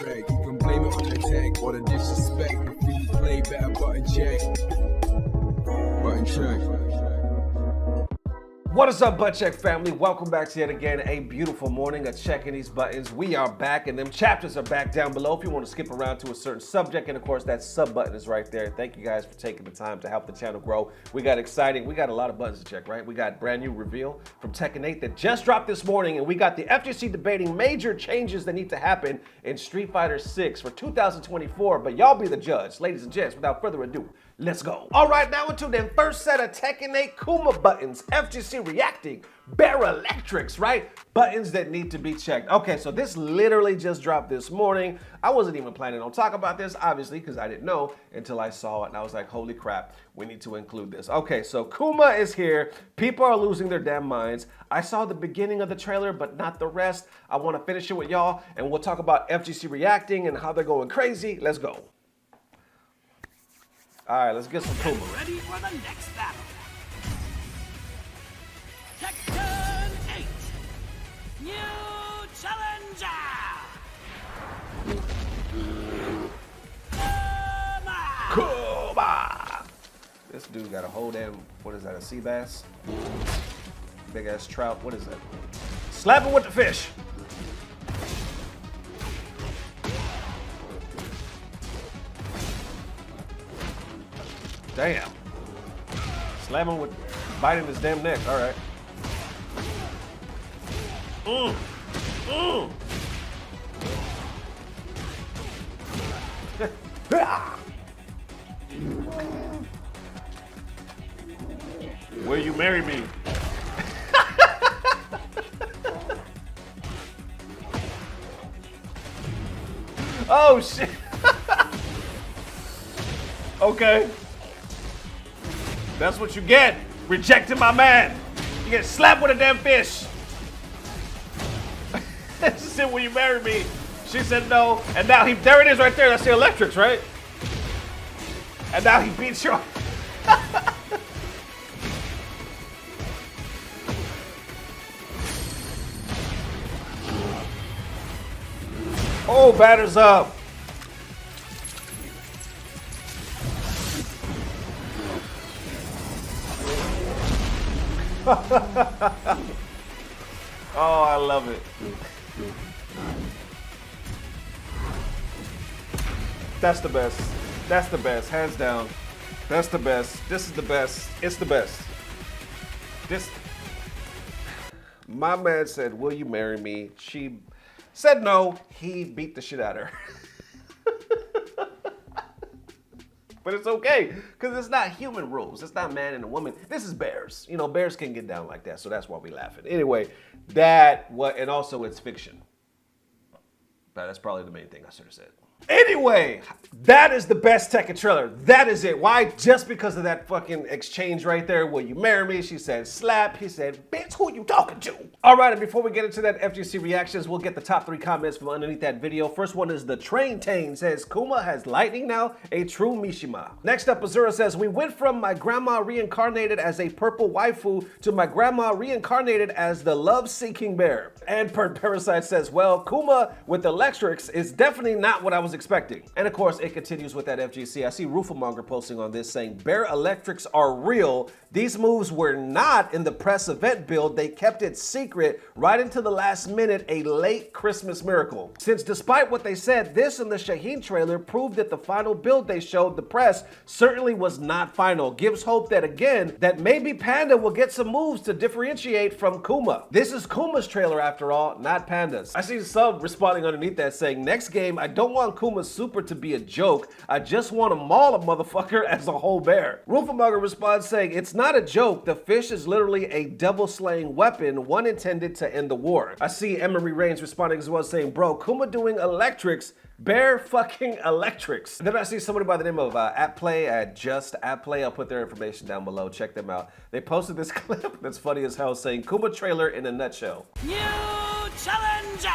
respect. You can blame it on the tech or the disrespect. Before you play, better button check. Button check. What is up, Butt Check family? Welcome back to yet again a beautiful morning of checking these buttons. We are back, and them chapters are back down below if you want to skip around to a certain subject. And of course, that sub button is right there. Thank you guys for taking the time to help the channel grow. We got a lot of buttons to check, right? We got brand new reveal from TEKKEN 8 that just dropped this morning, and we got the FGC debating major changes that need to happen in Street Fighter 6 for 2024. But y'all be the judge, ladies and gents. Without further ado, let's go. All right, now into the first set of TEKKEN 8 Kuma buttons, FGC reacting, Bear Electrics, right? Buttons that need to be checked. Okay, so this literally just dropped this morning. I wasn't even planning on talking about this, obviously, because I didn't know until I saw it, and I was like, holy crap, we need to include this. Okay, so Kuma is here. People are losing their damn minds. I saw the beginning of the trailer, but not the rest. I want to finish it with y'all, and we'll talk about FGC reacting and how they're going crazy. Let's go. All right, let's get some Kuma. Ready for the next battle. TEKKEN 8. New challenger. Kuma. This dude got a whole damn, what is that, a sea bass? Big ass trout, what is that? Slap him with the fish. Damn. Slam him with biting his damn neck. All right. Will you marry me? Oh shit. Okay. That's what you get, rejecting my man. You get slapped with a damn fish. She said, will you marry me? She said no, and now there it is right there, that's the electrics, right? And now he beats you. Oh, batter's up. Oh, I love it. That's the best. That's the best, hands down. That's the best. This is the best. It's the best. My man said, will you marry me? She said no. He beat the shit out of her. But it's okay, because it's not human rules. It's not man and a woman. This is bears. You know, bears can get down like that, so that's why we laughing. Anyway, and also it's fiction. But that's probably the main thing I should have said. Anyway, that is the best TEKKEN trailer. That is it. Why? Just because of that fucking exchange right there. Will you marry me? She said slap. He said, bitch, who you talking to? All right, and before we get into that FGC reactions, we'll get the top 3 comments from underneath that video. First one is the Train Tane says, Kuma has lightning now, a true Mishima. Next up, Azura says, we went from my grandma reincarnated as a purple waifu to my grandma reincarnated as the love-seeking bear. And Parasite says, well, Kuma with electrics is definitely not what I was expecting. And of course, it continues with that FGC. I see Roofamonger posting on this saying, Bear Electrics are real. These moves were not in the press event build. They kept it secret right into the last minute, a late Christmas miracle. Since despite what they said, this and the Shaheen trailer proved that the final build they showed the press certainly was not final. Gives hope that again, that maybe Panda will get some moves to differentiate from Kuma. This is Kuma's trailer after all, not Panda's. I see some responding underneath that saying, next game, I don't want Kuma's super to be a joke. I just want to maul a motherfucker as a whole bear. Roofamonger responds saying, it's not a joke. The fish is literally a devil-slaying weapon, one intended to end the war. I see Emery Reigns responding as well saying, bro, Kuma doing electrics, bear fucking electrics. Then I see somebody by the name of Applay at Just Applay. I'll put their information down below. Check them out. They posted this clip that's funny as hell saying, Kuma trailer in a nutshell. New challenger!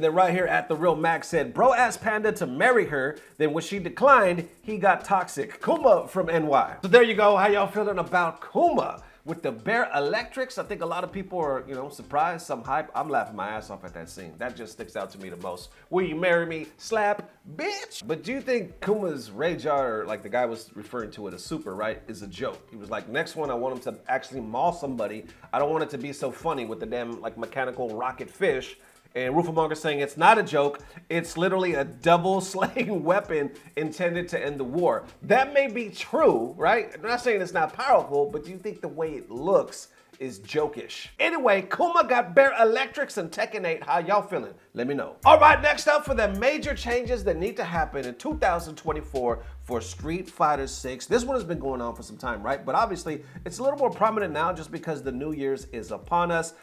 And then right here at The Real Max said, bro asked Panda to marry her. Then when she declined, he got toxic. Kuma from NY. So there you go. How y'all feeling about Kuma? With the bare electrics, I think a lot of people are, surprised, some hype. I'm laughing my ass off at that scene. That just sticks out to me the most. Will you marry me? Slap, bitch. But do you think Kuma's rage art, like the guy was referring to it as super, right, is a joke? He was like, next one, I want him to actually maul somebody. I don't want it to be so funny with the damn, mechanical rocket fish. And Rufamonger saying it's not a joke, it's literally a double slaying weapon intended to end the war. That may be true, right? I'm not saying it's not powerful, but do you think the way it looks is jokish? Anyway, Kuma got bare electrics and Tekken 8. How y'all feeling? Let me know. All right, next up for the major changes that need to happen in 2024 for Street Fighter 6. This one has been going on for some time, right? But obviously, it's a little more prominent now just because the New Year's is upon us.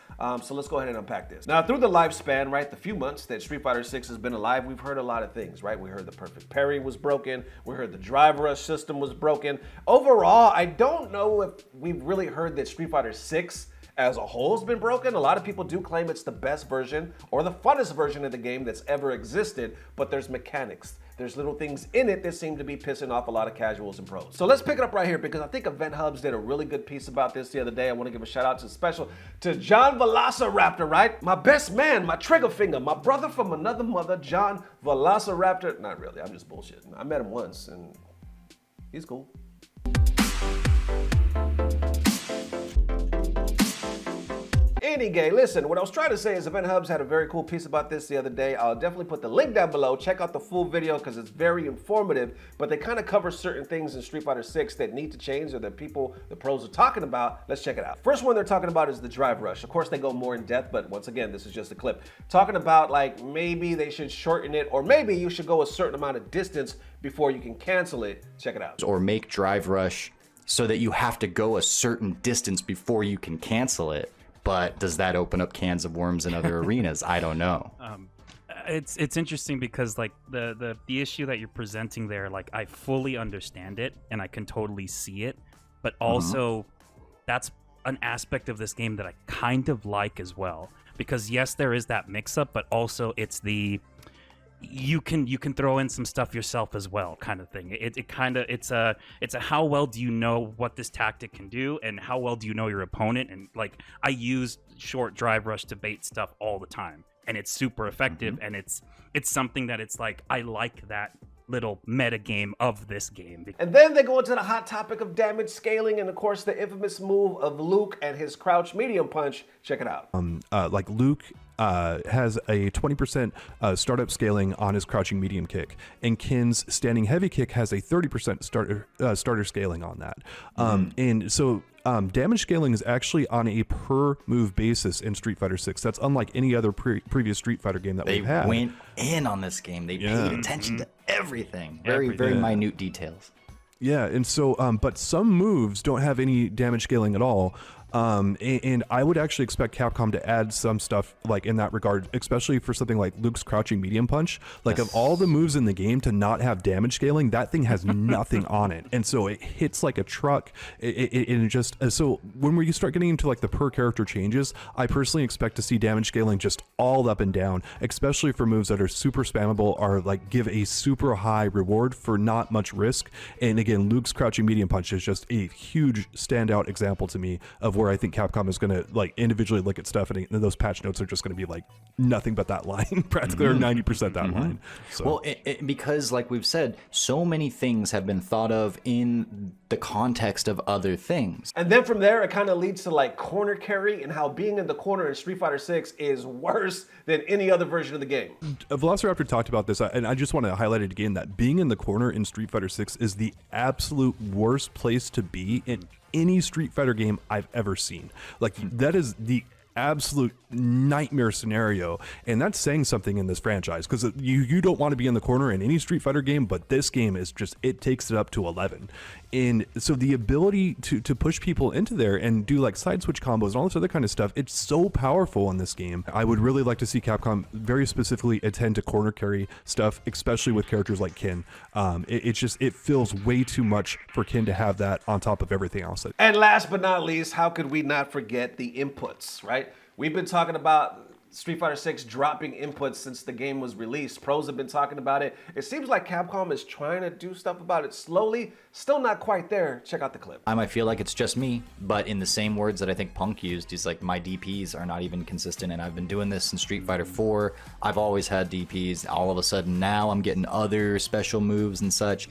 So let's go ahead and unpack this. Now, through the lifespan, right, the few months that Street Fighter 6 has been alive, we've heard a lot of things, right? We heard the perfect parry was broken. We heard the drive rush system was broken. Overall, I don't know if we've really heard that Street Fighter 6 as a whole has been broken. A lot of people do claim it's the best version or the funnest version of the game that's ever existed, but there's mechanics. There's little things in it that seem to be pissing off a lot of casuals and pros. So let's pick it up right here because I think Event Hubs did a really good piece about this the other day. I want to give a shout out to John Velociraptor, right? My best man, my trigger finger, my brother from another mother, John Velociraptor. Not really, I'm just bullshitting. I met him once and he's cool. Any gay, listen, what I was trying to say is Event Hubs had a very cool piece about this the other day. I'll definitely put the link down below. Check out the full video because it's very informative, but they kind of cover certain things in Street Fighter 6 that need to change or that the pros are talking about. Let's check it out. First one they're talking about is the drive rush. Of course, they go more in depth, but once again, this is just a clip. Talking about maybe they should shorten it or maybe you should go a certain amount of distance before you can cancel it. Check it out. Or make drive rush so that you have to go a certain distance before you can cancel it. But does that open up cans of worms in other arenas? I don't know. It's interesting because the issue that you're presenting there, I fully understand it and I can totally see it, but also that's an aspect of this game that I kind of like as well. Because yes, there is that mix-up, but also it's you can throw in some stuff yourself as well kind of thing. It's a how well do you know what this tactic can do and how well do you know your opponent, and I use short drive rush to bait stuff all the time and it's super effective and it's something that I like that little meta game of this game. And then they go into the hot topic of damage scaling and of course the infamous move of Luke and his crouch medium punch. Check it out. Luke has a 20% startup scaling on his crouching medium kick, and Kin's standing heavy kick has a 30% starter scaling on that. And so damage scaling is actually on a per move basis in Street Fighter 6. That's unlike any other previous Street Fighter game that we've had. They went in on this game. They paid attention to everything. Very minute details. Yeah, and so, but some moves don't have any damage scaling at all. And I would actually expect Capcom to add some stuff in that regard, especially for something like Luke's crouching medium punch. Of all the moves in the game to not have damage scaling, that thing has nothing on it, and so it hits like a truck. So when we start getting into the per character changes, I personally expect to see damage scaling just all up and down, especially for moves that are super spammable or give a super high reward for not much risk. And again, Luke's crouching medium punch is just a huge standout example to me of where I think Capcom is going to individually look at stuff and those patch notes are just going to be nothing but that line, practically, or 90% that line. So. Well, because we've said, so many things have been thought of in the context of other things. And then from there, it kind of leads to corner carry and how being in the corner in Street Fighter 6 is worse than any other version of the game. Velociraptor talked about this, and I just want to highlight it again, that being in the corner in Street Fighter 6 is the absolute worst place to be in any Street Fighter game I've ever seen. That is the absolute nightmare scenario, and that's saying something in this franchise, because you don't want to be in the corner in any Street Fighter game, but this game is just, it takes it up to 11. And so the ability to push people into there and do side switch combos and all this other kind of stuff, it's so powerful in this game. I would really like to see Capcom very specifically attend to corner carry stuff, especially with characters like Kin. It feels way too much for Kin to have that on top of everything else. And last but not least, how could we not forget the inputs, right? We've been talking about Street Fighter 6 dropping inputs since the game was released. Pros have been talking about it. It seems like Capcom is trying to do stuff about it slowly. Still not quite there. Check out the clip. I might feel like it's just me, but in the same words that I think Punk used, he's like, my DPs are not even consistent, and I've been doing this since Street Fighter 4. I've always had DPs. All of a sudden now I'm getting other special moves and such.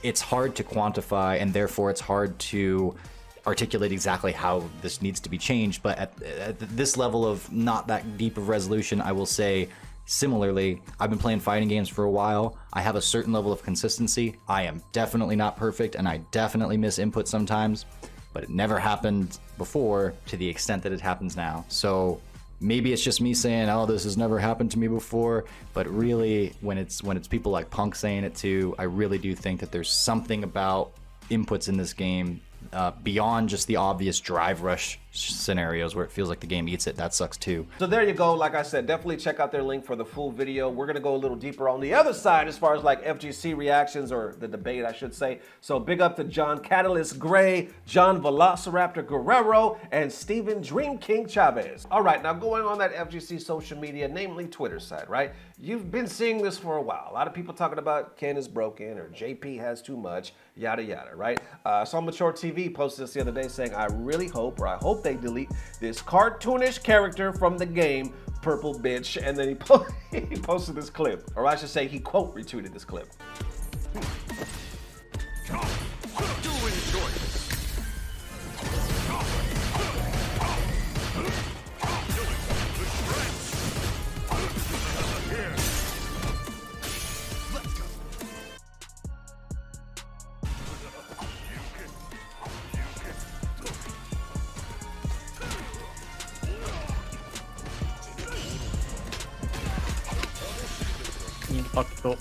It's hard to quantify, and therefore it's hard to articulate exactly how this needs to be changed, but at this level of not that deep of resolution, I will say similarly, I've been playing fighting games for a while. I have a certain level of consistency. I am definitely not perfect, and I definitely miss input sometimes, but it never happened before to the extent that it happens now. So maybe it's just me saying, oh, this has never happened to me before, but really when it's people like Punk saying it too, I really do think that there's something about inputs in this game beyond just the obvious drive rush scenarios where it feels like the game eats it. That sucks too. So there you go. Like I said, definitely check out their link for the full video. We're going to go a little deeper on the other side as far as like FGC reactions, or the debate, I should say. So big up to John Catalyst Gray, John Velociraptor Guerrero, and Steven Dream King Chavez. All right, now going on that FGC social media, namely Twitter side, right? You've been seeing this for a while. A lot of people talking about Ken is broken or JP has too much, yada yada, right? So Mature TV posted this the other day saying, I really hope, or I hope they delete this cartoonish character from the game, Purple Bitch. And then he posted this clip, or I should say he quote retweeted this clip. Impacto.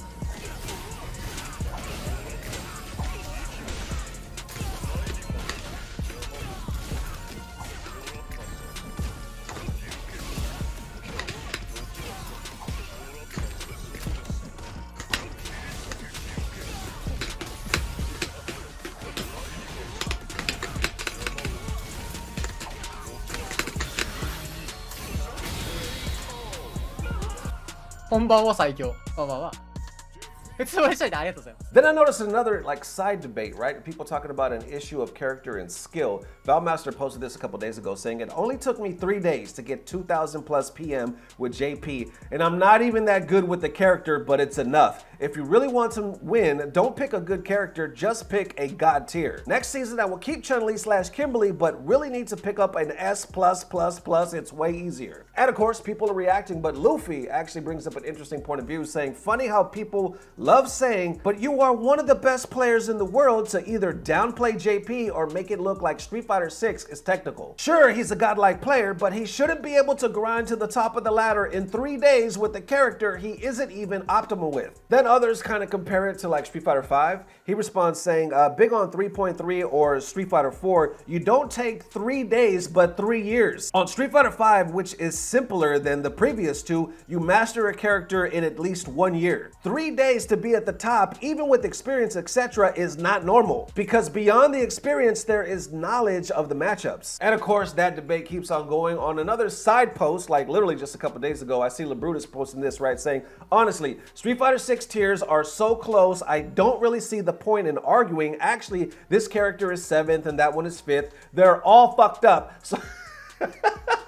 Then I noticed another like side debate, right? People talking about an issue of character and skill. Valmaster posted this a couple days ago saying, it only took me 3 days to get 2,000 plus PM with JP, and I'm not even that good with the character, but it's enough. If you really want to win, don't pick a good character, just pick a god tier. Next season I will keep Chun-Li / Kimberly, but really need to pick up an S+++, it's way easier. And of course, people are reacting, but Luffy actually brings up an interesting point of view, saying, funny how people love saying, but you are one of the best players in the world, to either downplay JP or make it look like Street Fighter 6 is technical. Sure, he's a godlike player, but he shouldn't be able to grind to the top of the ladder in 3 days with a character he isn't even optimal with. Then others kind of compare it to like Street Fighter 5. He responds saying, big on 3.3 or Street Fighter 4, you don't take 3 days, but 3 years. On Street Fighter 5, which is simpler than the previous two, you master a character in at least 1 year. 3 days to be at the top, even with experience, etc., is not normal, because beyond the experience, there is knowledge of the matchups. And of course, that debate keeps on going. On another side post, like literally just a couple days ago, I see LeBrutus posting this, right, saying, honestly, Street Fighter 6 tiers are so close, I don't really see the point in arguing. Actually, this character is 7th and that one is 5th. They're all fucked up. So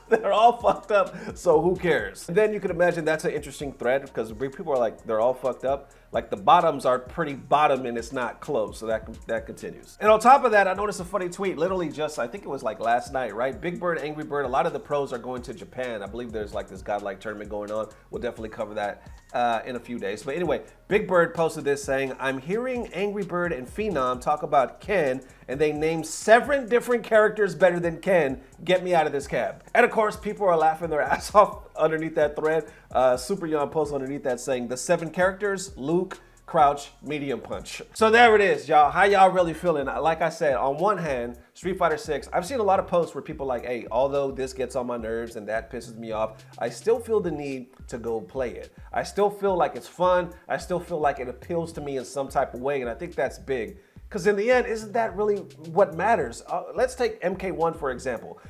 they're all fucked up, so who cares? And then you can imagine that's an interesting thread, because people are like, they're all fucked up. Like the bottoms are pretty bottom and it's not close, so that continues. And on top of that, I noticed a funny tweet, literally just, I think it was like last night, right? Big Bird, Angry Bird, a lot of the pros are going to Japan. I believe there's like this godlike tournament going on. We'll definitely cover that in a few days. But anyway, Big Bird posted this saying, I'm hearing Angry Bird and Phenom talk about Ken, and they named 7 different characters better than Ken. Get me out of this cab. And of course, people are laughing their ass off underneath that thread. Super Young posts underneath that saying, the 7 characters, Luke, Crouch, Medium Punch. So there it is, y'all. How y'all really feeling? Like I said, on one hand, Street Fighter 6, I've seen a lot of posts where people are like, hey, although this gets on my nerves and that pisses me off, I still feel the need to go play it. I still feel like it's fun. I still feel like it appeals to me in some type of way, and I think that's big. Because in the end, isn't that really what matters? Let's take MK1, for example.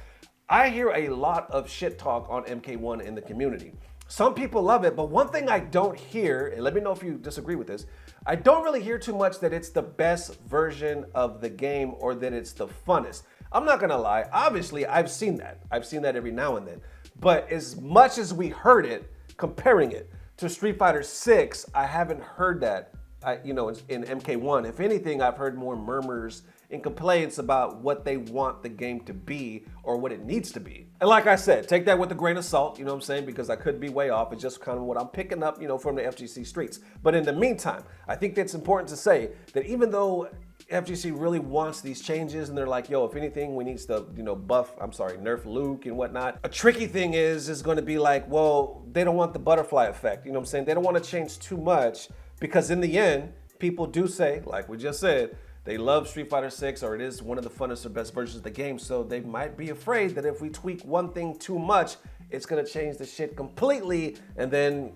I hear a lot of shit talk on MK1 in the community. Some people love it, but one thing I don't hear, and let me know if you disagree with this, I don't really hear too much that it's the best version of the game or that it's the funnest. I'm not gonna lie, obviously I've seen that. I've seen that every now and then. But as much as we heard it, comparing it to Street Fighter 6, I haven't heard that in MK1. If anything, I've heard more murmurs and complaints about what they want the game to be or what it needs to be. And like I said, take that with a grain of salt, you know what I'm saying? Because I could be way off. It's just kind of what I'm picking up, from the FGC streets. But in the meantime, I think it's important to say that even though FGC really wants these changes and they're like, yo, if anything, we need to, nerf Luke and whatnot. A tricky thing is going to be like, well, they don't want the butterfly effect, you know what I'm saying? They don't want to change too much because in the end, people do say, like we just said, they love Street Fighter 6 or it is one of the funnest or best versions of the game, so they might be afraid that if we tweak one thing too much, it's gonna change the shit completely and then,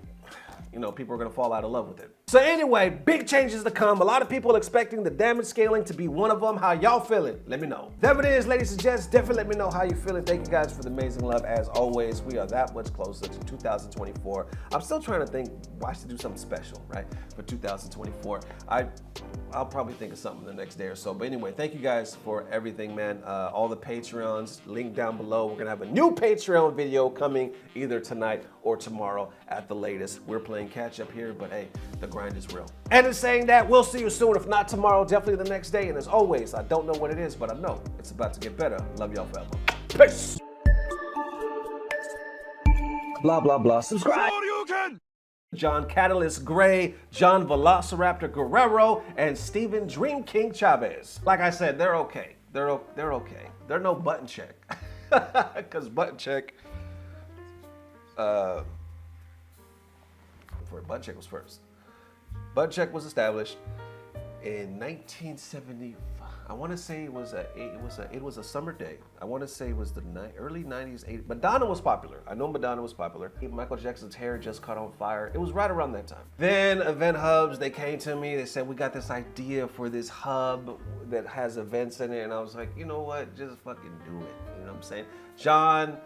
people are gonna fall out of love with it. So anyway, big changes to come. A lot of people expecting the damage scaling to be one of them. How y'all feeling? Let me know. That it is, ladies and gents. Definitely let me know how you feeling. Thank you guys for the amazing love. As always, we are that much closer to 2024. I'm still trying to think, why should I do something special, right? For 2024. I'll probably think of something the next day or so. But anyway, thank you guys for everything, man. All the Patreons, link down below. We're gonna have a new Patreon video coming either tonight or tomorrow at the latest. We're playing catch up here, but hey, the grind is real. And in saying that, we'll see you soon. If not tomorrow, definitely the next day. And as always, I don't know what it is, but I know it's about to get better. Love y'all forever. Peace. Blah, blah, blah. Subscribe. John Catalyst Gray, John Velociraptor Guerrero, and Steven Dream King Chavez. Like I said, they're okay. They're okay. They're no button check. Because button check, button check was first. Button check was established in 1975. I want to say it was a summer day. I want to say it was the early 90s, 80s. Madonna was popular. I know Madonna was popular. Michael Jackson's hair just caught on fire. It was right around that time. Then Event Hubs, they came to me. They said, we got this idea for this hub that has events in it. And I was like, you know what? Just fucking do it. You know what I'm saying? John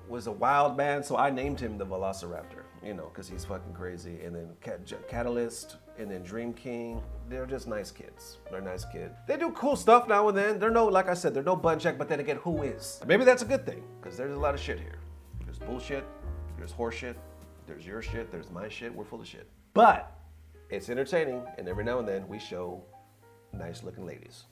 was a wild man, so I named him the Velociraptor, because he's fucking crazy. And then Catalyst, and then Dream King, they're just nice kids. They're nice kids. They do cool stuff now and then. Like I said, they're no button check, but then again, who is? Maybe that's a good thing, because there's a lot of shit here. There's bullshit, there's horse shit, there's your shit, there's my shit, we're full of shit. But it's entertaining, and every now and then we show nice looking ladies.